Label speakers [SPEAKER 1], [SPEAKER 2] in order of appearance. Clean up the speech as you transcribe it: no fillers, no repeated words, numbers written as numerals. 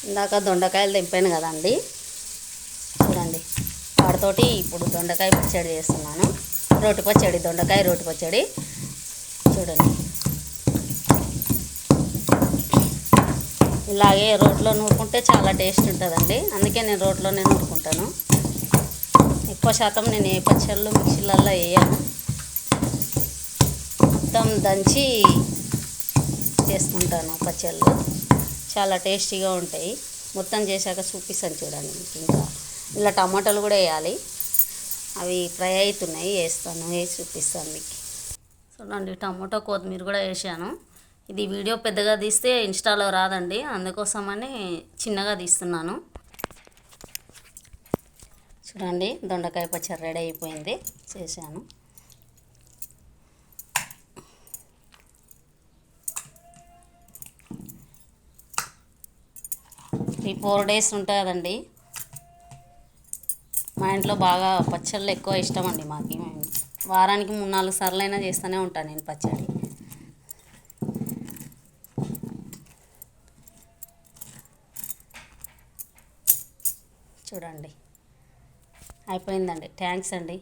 [SPEAKER 1] ఇందాక దొండకాయలు తెంపాను కదండి, చూడండి. వాటితోటి ఇప్పుడు దొండకాయ పచ్చడి చేస్తున్నాను. రోటి పచ్చడి, దొండకాయ రోటి పచ్చడి చూడండి. ఇలాగే రోట్లో నూరుకుంటే చాలా టేస్ట్ ఉంటుందండి. అందుకే నేను రోట్లోనే నూరుకుంటాను. ఎక్కువ శాతం నేను ఏ పచ్చళ్ళు మిక్సీలలో వేయను, మొత్తం దంచి చేసుకుంటాను. పచ్చళ్ళు చాలా టేస్టీగా ఉంటాయి. మొత్తం చేశాక చూపిస్తాను చూడండి మీకు. ఇంకా ఇలా టమాటాలు కూడా వేయాలి, అవి ఫ్రై అవుతున్నాయి, వేస్తాను, వేసి చూపిస్తాను మీకు. చూడండి, టమాటో కొత్తిమీర కూడా వేసాను. ఇది వీడియో పెద్దగా తీస్తే ఇన్స్టాలో రాదండి, అందుకోసమని చిన్నగా తీస్తున్నాను. చూడండి, దొండకాయ పచ్చడి రెడీ అయిపోయింది, చేశాను. ఈ 4 days ఉంటుంది కదండి. మా ఇంట్లో బాగా పచ్చళ్ళు ఎక్కువ ఇష్టం అండి మాకు. వారానికి 3-4 సార్లు అయినా చేస్తూనే ఉంటాను నేను పచ్చడి. చూడండి, అయిపోయిందండి. థ్యాంక్స్ అండి.